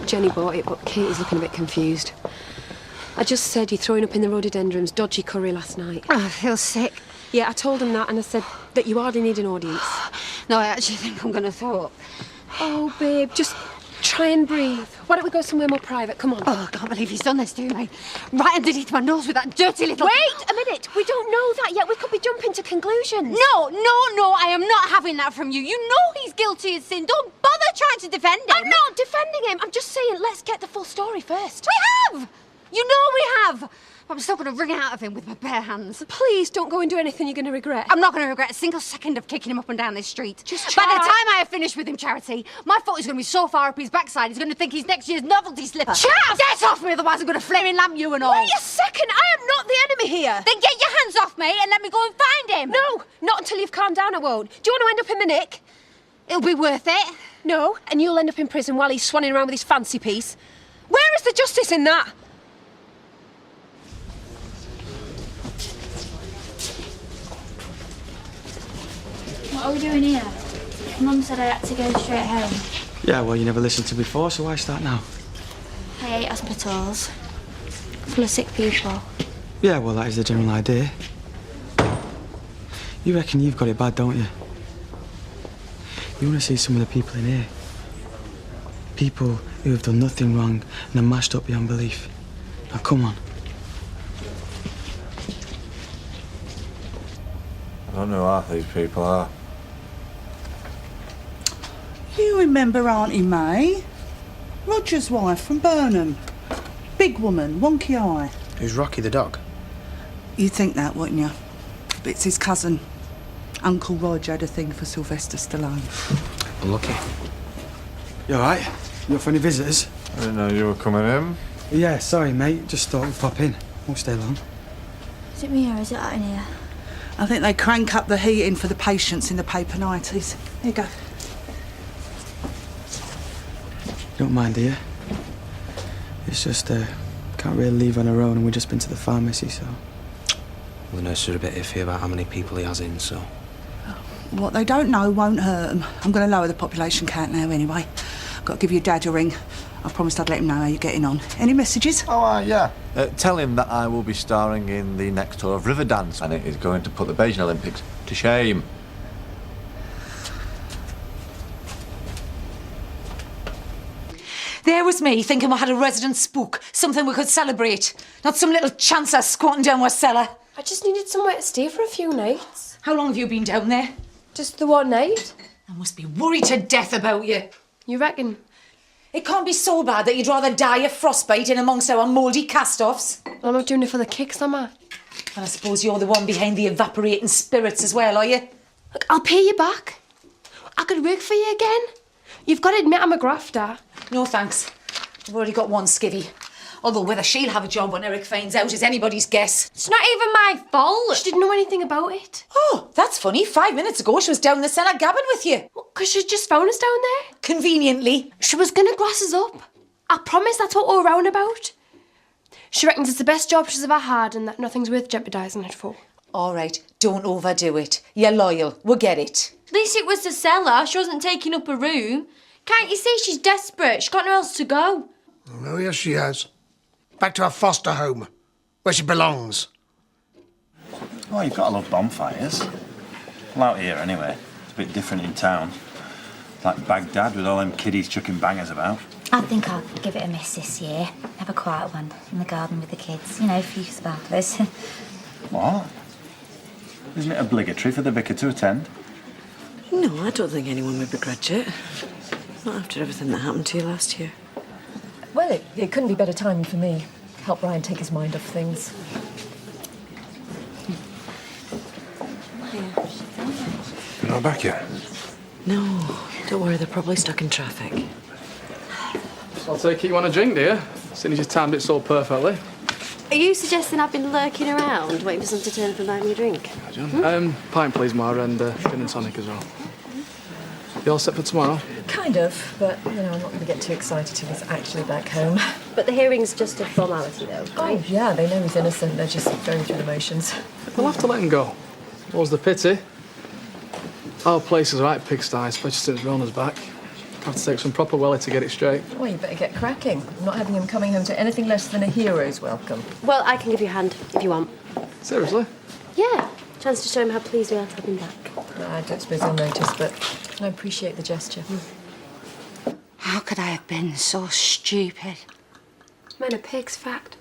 Jenny bought it, but Katie's looking a bit confused. I just said you're throwing up in the rhododendrons dodgy curry last night. Oh, I feel sick. Yeah, I told him that, and I said that you hardly need an audience. No, I actually think I'm going to throw up. Oh, babe, just try and breathe. Why don't we go somewhere more private? Come on. Oh, I can't believe he's done this to me. Right underneath my nose with that dirty little... Wait a minute. We don't know that yet. We could be jumping to conclusions. No, I am not having that from you. You know he's guilty of sin. Don't bother trying to defend him. I'm not defending him. I'm just saying, let's get the full story first. We have! You know we have! I'm still going to wring it out of him with my bare hands. Please don't go and do anything you're going to regret. I'm not going to regret a single second of kicking him up and down this street. Just try. By the time I have finished with him, Charity, my foot is going to be so far up his backside, he's going to think he's next year's novelty slipper. Chav! Get off me, otherwise I'm going to flaming lamp you and all. Wait a second. I am not the enemy here. Then get your hands off me and let me go and find him. No, not until you've calmed down, I won't. Do you want to end up in the nick? It'll be worth it. No, and you'll end up in prison while he's swanning around with his fancy piece. Where is the justice in that? What are we doing here? Mum said I had to go straight home. Yeah, well, you never listened to before, so why start now? I hate hospitals. Full of sick people. Yeah, well, that is the general idea. You reckon you've got it bad, don't you? You want to see some of the people in here. People who have done nothing wrong and are mashed up beyond belief. Now, come on. I don't know who half these people are. You remember Auntie May? Roger's wife from Burnham. Big woman, wonky eye. Who's Rocky the dog? You'd think that, wouldn't you? But it's his cousin. Uncle Roger had a thing for Sylvester Stallone. Unlucky. You all right? You up for any visitors? I didn't know you were coming in. Yeah, sorry, mate. Just thought we'd pop in. Won't stay long. Is it me or is it out in here? I think they crank up the heating for the patients in the paper 90s. Here you go. You don't mind, do you? It's just, can't really leave on her own, and we've just been to the pharmacy, so... Well, the nurses are a bit iffy about how many people he has in, so... What they don't know won't hurt them. I'm going to lower the population count now anyway. Got to give your dad a ring. I promised I'd let him know how you're getting on. Any messages? Oh, yeah. Tell him that I will be starring in the next tour of Riverdance, and it is going to put the Beijing Olympics to shame. There was me, thinking we had a resident spook, something we could celebrate, not some little chancer squatting down our cellar. I just needed somewhere to stay for a few nights. How long have you been down there? Just the one night. I must be worried to death about you. You reckon? It can't be so bad that you'd rather die of frostbite in amongst our mouldy cast-offs. Well, I'm not doing it for the kicks, am I? And I suppose you're the one behind the evaporating spirits as well, are you? Look, I'll pay you back. I could work for you again. You've got to admit I'm a grafter. No thanks. I've already got one skivvy. Although whether she'll have a job when Eric finds out is anybody's guess. It's not even my fault. She didn't know anything about it. Oh, that's funny. 5 minutes ago she was down the cellar gabbing with you. Because she just found us down there. Conveniently. She was going to glass us up. I promise that's what we're round about. She reckons it's the best job she's ever had and that nothing's worth jeopardising it for. All right, don't overdo it. You're loyal. We'll get it. At least it was the cellar. She wasn't taking up a room. Can't you see she's desperate? She's got nowhere else to go. Oh, no, yes, she has. Back to her foster home, where she belongs. Oh, you've got to love bonfires. Well, out here, anyway. It's a bit different in town. It's like Baghdad with all them kiddies chucking bangers about. I think I'll give it a miss this year. Have a quiet one in the garden with the kids. You know, a few sparklers. What? Isn't it obligatory for the vicar to attend? No, I don't think anyone would begrudge it. Not after everything that happened to you last year. Well, it couldn't be better timing for me. Help Brian take his mind off things. You're not back yet? No, don't worry, they're probably stuck in traffic. I'll take it you want a drink, do you? Seeing as you timed it so perfectly. Are you suggesting I've been lurking around, waiting for someone to turn up and buy me a drink? Pint, please, Mara, and gin and tonic as well. You all set for tomorrow? Kind of, but, you know, I'm not going to get too excited till he's actually back home. But the hearing's just a formality, though, right? Oh, yeah, they know he's innocent. They're just going through the motions. We'll have to let him go. What's the pity? Our place is a right pigsty, especially since Rona's back. have to take some proper welly to get it straight. Well, you better get cracking. I'm not having him coming home to anything less than a hero's welcome. Well, I can give you a hand if you want. Seriously? Yeah. Chance to show him how pleased we are to have him back. I don't suppose he'll notice, but I appreciate the gesture. How could I have been so stupid? Man, a pig's fact.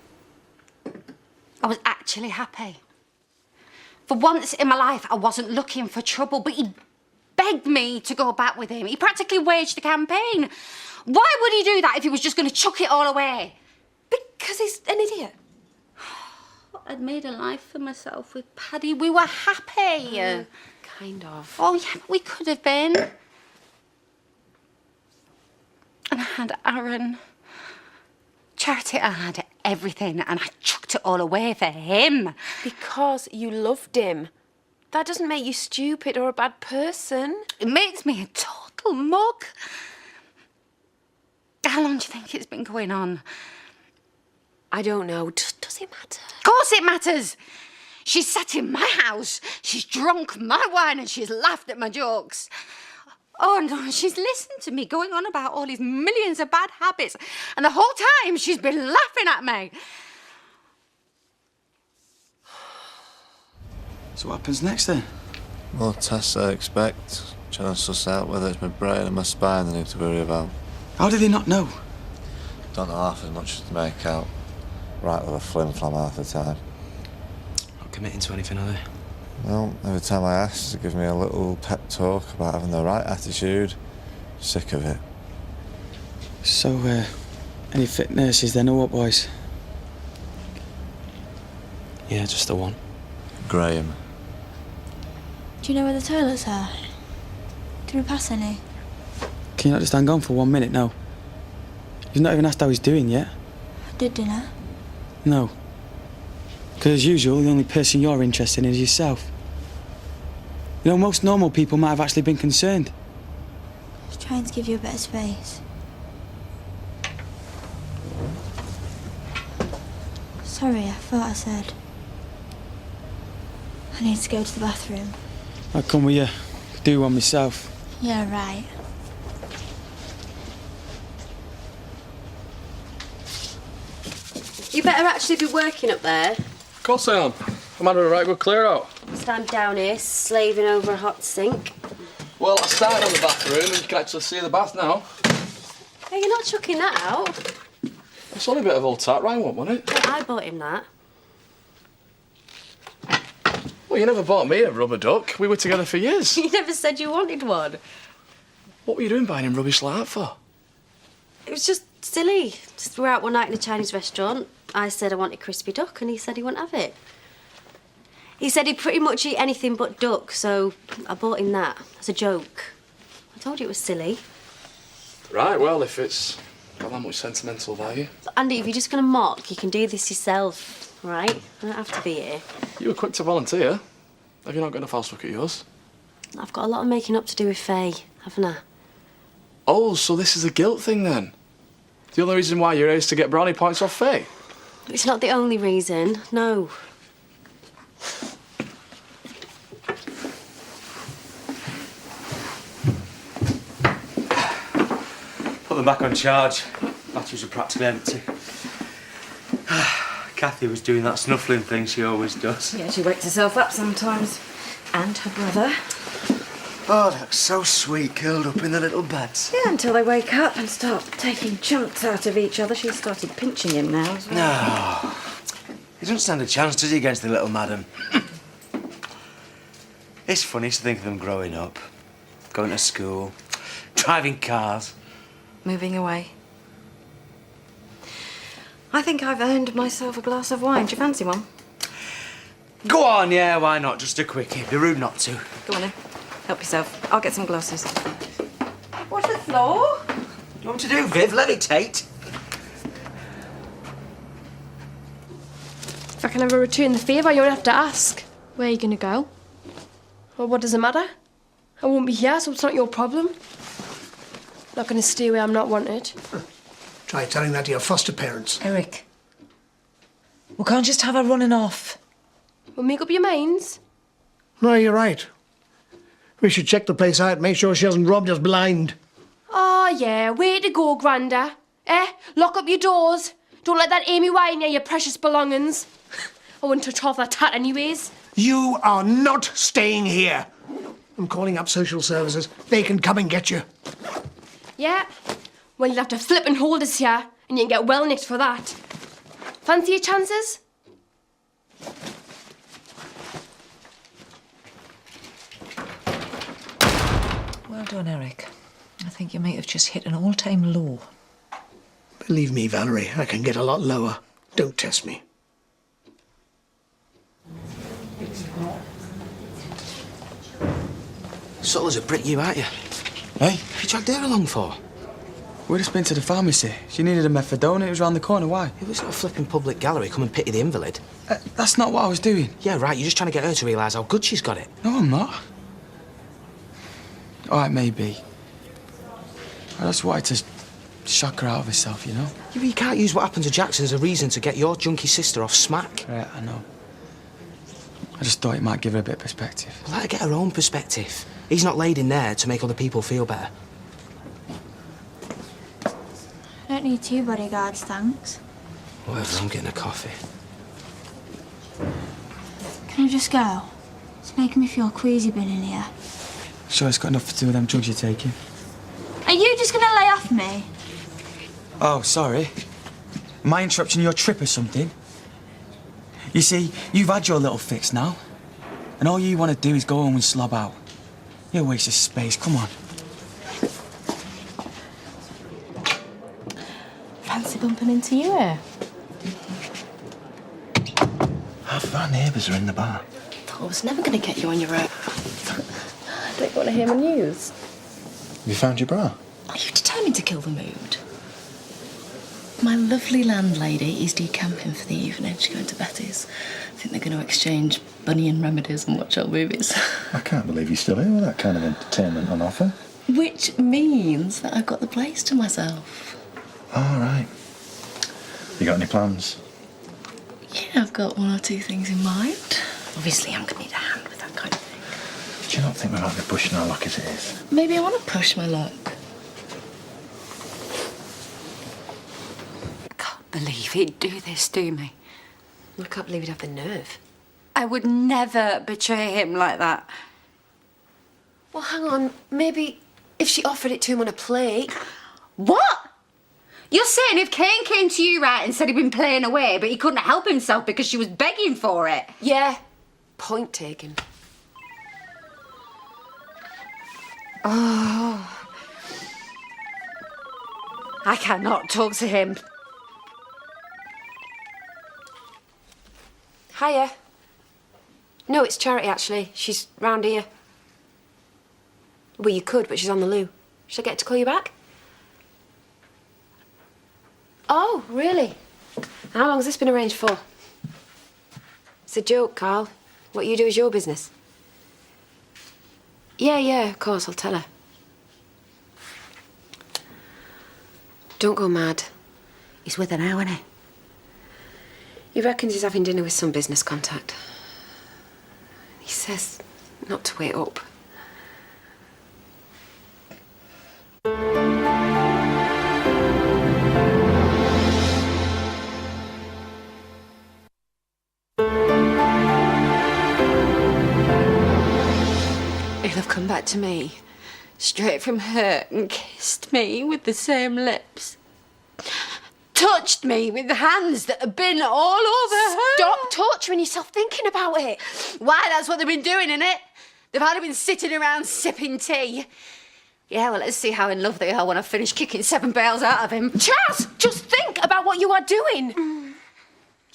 I was actually happy. For once in my life, I wasn't looking for trouble, but he begged me to go back with him. He practically waged the campaign. Why would he do that if he was just going to chuck it all away? Because he's an idiot. I'd made a life for myself with Paddy. We were happy. Kind of. Oh, yeah, but we could have been. And I had Aaron. Charity, I had everything, and I chucked it all away for him. Because you loved him. That doesn't make you stupid or a bad person. It makes me a total mug. How long do you think it's been going on? I don't know. Does it matter? Of course it matters. She's sat in my house, she's drunk my wine, and she's laughed at my jokes. Oh, no, she's listened to me going on about all these millions of bad habits, and the whole time she's been laughing at me. So what happens next then? More tests I expect. Trying to suss out whether it's my brain and my spine I need to worry about. How do they not know? Don't know half as much as to make out. Right with a flim-flam half the time. Not committing to anything, are they? Well, every time I ask to give me a little pep talk about having the right attitude, sick of it. So, any fit nurses then, or what, boys? Yeah, just the one. Graham. Do you know where the toilets are? Did we pass any? Can you not just hang on for 1 minute now? You've not even asked how he's doing yet. I did dinner. No. Because as usual, the only person you're interested in is yourself. You know, most normal people might have actually been concerned. I was trying to give you a bit of space. Sorry, I thought I said. I need to go to the bathroom. I'll come with you. Could do one myself. Yeah, right. You better actually be working up there. Of course I am. I'm having a right good clear out. Stand down here, slaving over a hot sink. Well, I started on the bathroom and you can actually see the bath now. Hey, you're not chucking that out. It's only a bit of old tat Ryan want, wasn't it? I bought him that. Well, you never bought me a rubber duck. We were together for years. You never said you wanted one. What were you doing buying him rubbish like that for? It was just silly. Just we were out one night in a Chinese restaurant. I said I wanted crispy duck and he said he wouldn't have it. He said he'd pretty much eat anything but duck, so I bought him that as a joke. I told you it was silly. Right, well, if it's got that much sentimental value. Andy, if you're just going to mock, you can do this yourself, all right? I don't have to be here. You were quick to volunteer. Have you not got enough else look at yours? I've got a lot of making up to do with Faye, haven't I? Oh, so this is a guilt thing then? The only reason why you're here is to get brownie points off Faye? It's not the only reason, no. Put them back on charge. Batteries are practically empty. Kathy was doing that snuffling thing she always does. Yeah, she wakes herself up sometimes. And her brother. Oh, that's so sweet, curled up in the little beds. Yeah, until they wake up and start taking chunks out of each other. She started pinching him now as well. No. He doesn't stand a chance, does he, against the little madam? It's funny to think of them growing up, going to school, driving cars. Moving away. I think I've earned myself a glass of wine. Do you fancy one? Go on, yeah, why not? Just a quickie. Be rude not to. Go on then. Help yourself. I'll get some glasses. Watch the floor. You want to do, Viv? Levitate. If I can ever return the favour, you won't have to ask. Where are you going to go? Well, what does it matter? I won't be here, so it's not your problem. I'm not going to stay where I'm not wanted. Try telling that to your foster parents. Eric. We can't just have her running off. Well, make up your minds. No, you're right. We should check the place out, make sure she hasn't robbed us blind. Oh, Oh, yeah, way to go, Granda. Lock up your doors. Don't let that Amy Wine near your precious belongings. I wouldn't touch half that tat anyways. You are not staying here. I'm calling up social services. They can come and get you. Yeah? Well, you'll have to flip and hold us here, and you can get well nicked for that. Fancy your chances? Well done, Eric. I think you might have just hit an all-time low. Believe me, Valerie, I can get a lot lower. Don't test me. Subtle as a brick, you, aren't you? Hey? What you dragged her along for? We'd just been to the pharmacy. She needed a methadone. It was round the corner. Why? It was not a flipping public gallery. Come and pity the invalid. That's not what I was doing. Yeah, right. You're just trying to get her to realise how good she's got it. No, I'm not. All right, maybe. I just wanted to shock her out of herself, you know? Yeah, but you can't use what happened to Jackson as a reason to get your junkie sister off smack. Right, I know. I just thought it might give her a bit of perspective. Well, let her get her own perspective. He's not laid in there to make other people feel better. I don't need 2 bodyguards, thanks. Whatever, I'm getting a coffee. Can I just go? It's making me feel queasy being in here. Sure, it's got enough to do with them drugs you're taking. Are you just gonna lay off me? Oh, sorry. Am I interrupting your trip or something? You see, you've had your little fix now. And all you want to do is go home and slob out. You're a waste of space, come on. Fancy bumping into you here? Half of our neighbours are in the bar. Thought I was never going to get you on your own. Don't you want to hear my news? Have you found your bra? Are you determined to kill the mood? My lovely landlady is decamping for the evening. She's going to Betty's. I think they're going to exchange bunyan remedies and watch old movies. I can't believe you're still here with that kind of entertainment on offer. Which means that I've got the place to myself. All right. You got any plans? Yeah, I've got 1 or 2 things in mind. Obviously, I'm going to need a hand with that kind of thing. Do you not think we might be pushing our luck as it is? Maybe I want to push my luck. I can't believe he'd do this to me. I can't believe he'd have the nerve. I would never betray him like that. Well, hang on. Maybe if she offered it to him on a plate. What? You're saying if Kane came to you, right, and said he'd been playing away, but he couldn't help himself because she was begging for it? Yeah. Point taken. Oh. I cannot talk to him. Hiya. No, it's Charity, actually. She's round here. Well, you could, but she's on the loo. Should I get to call you back? Oh, really? How long's this been arranged for? It's a joke, Carl. What you do is your business. Yeah, of course, I'll tell her. Don't go mad. He's with her now, isn't he? He reckons he's having dinner with some business contact. He says not to wait up. He'll have come back to me, straight from her, and kissed me with the same lips. Touched me with hands that have been all over her. Stop torturing yourself thinking about it. Why, that's what they've been doing, innit? They've hardly been sitting around sipping tea. Yeah, well, let's see how in love they are when I finish kicking 7 bales out of him. Chas, just think about what you are doing.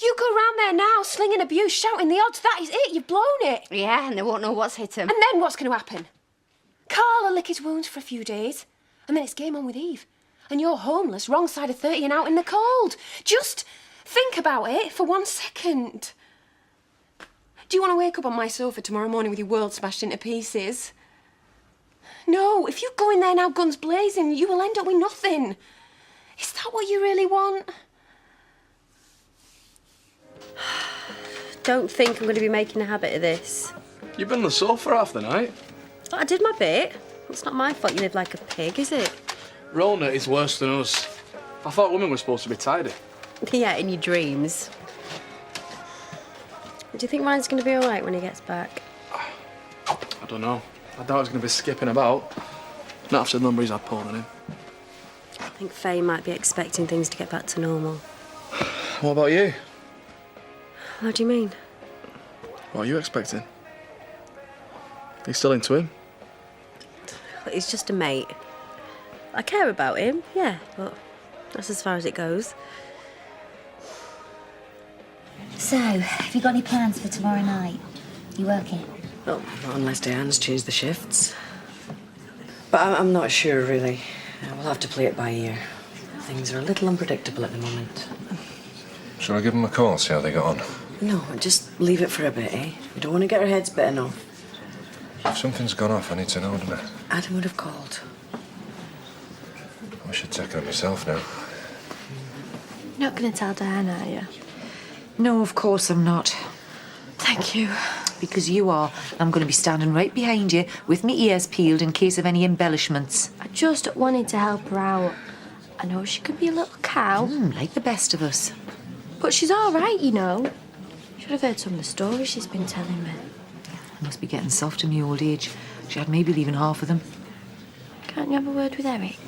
You go round there now, slinging abuse, shouting the odds. That is it. You've blown it. Yeah, and they won't know what's hit him. And then what's going to happen? Carl will lick his wounds for a few days, and then it's game on with Eve. And you're homeless, wrong side of 30 and out in the cold. Just think about it for 1 second. Do you want to wake up on my sofa tomorrow morning with your world smashed into pieces? No, if you go in there now guns blazing, you will end up with nothing. Is that what you really want? Don't think I'm going to be making a habit of this. You've been on the sofa half the night. I did my bit. It's not my fault you live like a pig, is it? Rona is worse than us. I thought women were supposed to be tidy. Yeah, in your dreams. Do you think Ryan's going to be all right when he gets back? I don't know. I doubt he's going to be skipping about. Not after the number he's had pulled on him. I think Faye might be expecting things to get back to normal. What about you? What do you mean? What are you expecting? You still into him? He's just a mate. I care about him, yeah, but that's as far as it goes. So, have you got any plans for tomorrow night? You working? Well, not unless Diane's changed the shifts. But I'm not sure, really. We'll have to play it by ear. Things are a little unpredictable at the moment. Shall I give them a call, see how they got on? No, just leave it for a bit, eh? We don't want to get our heads bitten off. If something's gone off, I need to know, don't I? Adam would have called. I should take it on myself now. You're not going to tell Diana, are you? No, of course I'm not. Thank you. Because you are. I'm going to be standing right behind you with my ears peeled in case of any embellishments. I just wanted to help her out. I know she could be a little cow. Like the best of us. But she's all right, you know. Should have heard some of the stories she's been telling me. I must be getting soft in my old age. She had maybe leaving half of them. Can't you have a word with Eric?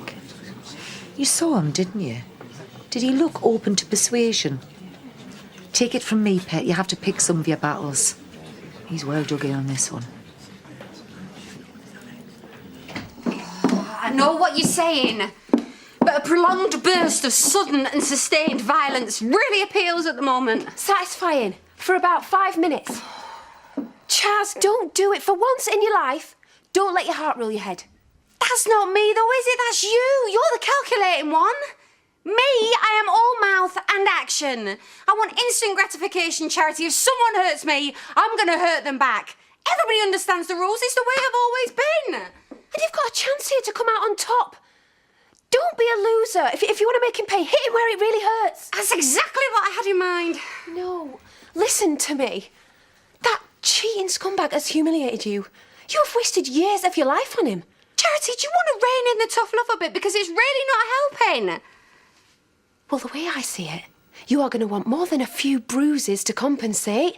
You saw him, didn't you? Did he look open to persuasion? Take it from me, pet, you have to pick some of your battles. He's well dug in on this one. I know what you're saying, but a prolonged burst of sudden and sustained violence really appeals at the moment. Satisfying for about 5 minutes. Chaz, don't do it for once in your life. Don't let your heart rule your head. That's not me, though, is it? That's you. You're the calculating one. Me, I am all mouth and action. I want instant gratification, Charity. If someone hurts me, I'm going to hurt them back. Everybody understands the rules. It's the way I've always been. And you've got a chance here to come out on top. Don't be a loser. If you want to make him pay, hit him where it really hurts. That's exactly what I had in mind. No, listen to me. That cheating scumbag has humiliated you. You've wasted years of your life on him. Charity, do you want to rein in the tough love a bit? Because it's really not helping. Well, the way I see it, you are going to want more than a few bruises to compensate.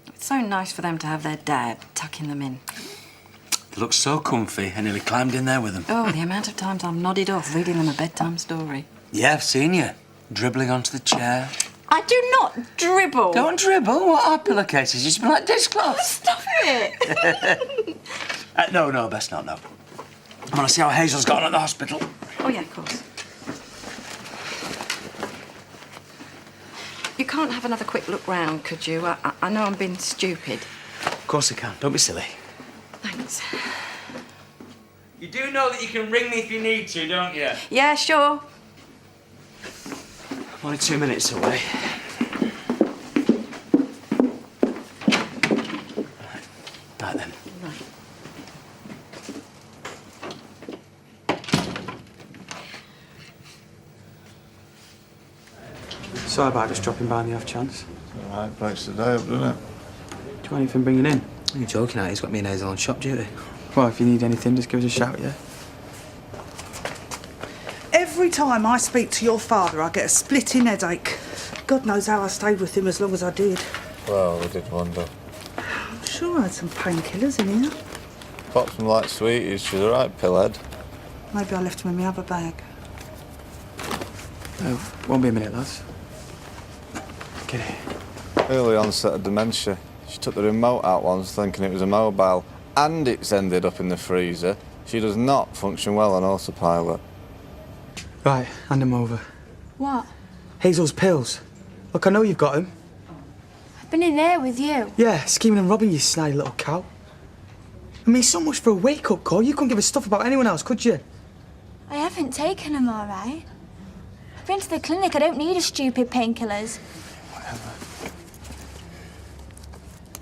It's so nice for them to have their dad tucking them in. They look so comfy. I nearly climbed in there with them. Oh, the amount of times I've nodded off reading them a bedtime story. Yeah, I've seen you. Dribbling onto the chair. I do not dribble. Don't dribble. What are pillowcases? You smell like dishcloths. Stop it. No, best not, no. I want to see how Hazel's got on at the hospital. Oh, yeah, of course. You can't have another quick look round, could you? I know I'm being stupid. Of course I can. Don't be silly. Thanks. You do know that you can ring me if you need to, don't you? Yeah, sure. I'm only 2 minutes away. Right then. Right. Sorry about just dropping by on the off chance. All right, breaks the day up, doesn't it? Do you want anything bringing in? You're joking, He's got me and Hazel on shop duty. Well, if you need anything, just give us a shout, yeah? Every time I speak to your father, I get a splitting headache. God knows how I stayed with him as long as I did. Well, we did wonder. I'm sure I had some painkillers in here. Popped some light sweeties. She's a right pillhead. Maybe I left them in my other bag. Won't be a minute, lads. Get here. Early onset of dementia. She took the remote out once thinking it was a mobile, and it's ended up in the freezer. She does not function well on autopilot. Right, hand them over. What? Hazel's pills. Look, I know you've got them. I've been in there with you. Yeah, scheming and robbing, you snide little cow. I mean, so much for a wake-up call. You couldn't give a stuff about anyone else, could you? I haven't taken them, all right. I've been to the clinic. I don't need a stupid painkillers. Whatever.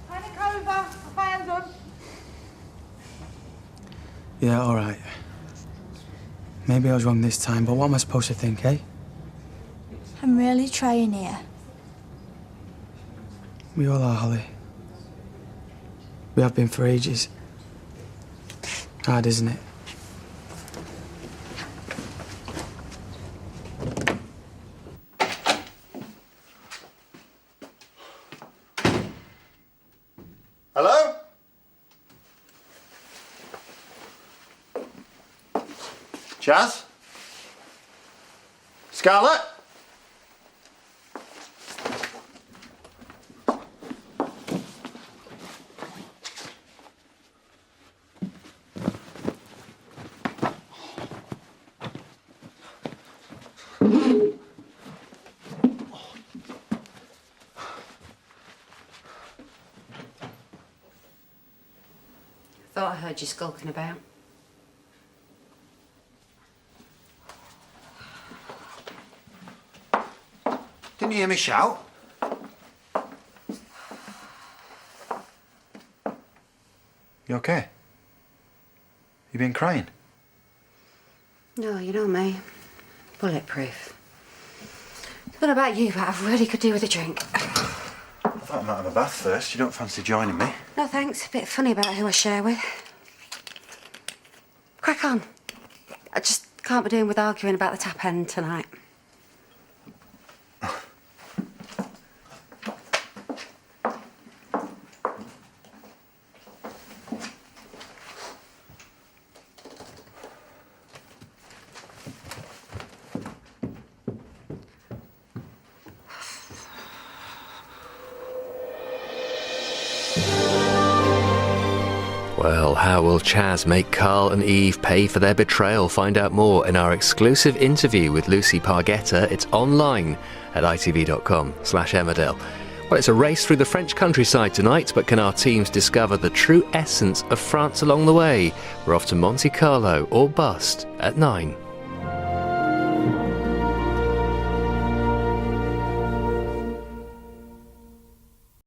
Panic over. I found them. Yeah, all right. Maybe I was wrong this time, but what am I supposed to think, eh? I'm really trying here. We all are, Holly. We have been for ages. Hard, isn't it? Chaz? Scarlett? Thought I heard you skulking about. Didn't you hear me shout? You okay? You been crying? No, you know me. Bulletproof. What about you, but I really could do with a drink. I thought I might have a bath first. You don't fancy joining me? No thanks, a bit funny about who I share with. Crack on. I just can't be doing with arguing about the tap end tonight. Well, how will Chaz make Carl and Eve pay for their betrayal? Find out more in our exclusive interview with Lucy Pargetta. It's online at itv.com/Emmerdale. Well, it's a race through the French countryside tonight, but can our teams discover the true essence of France along the way? We're off to Monte Carlo or bust at 9.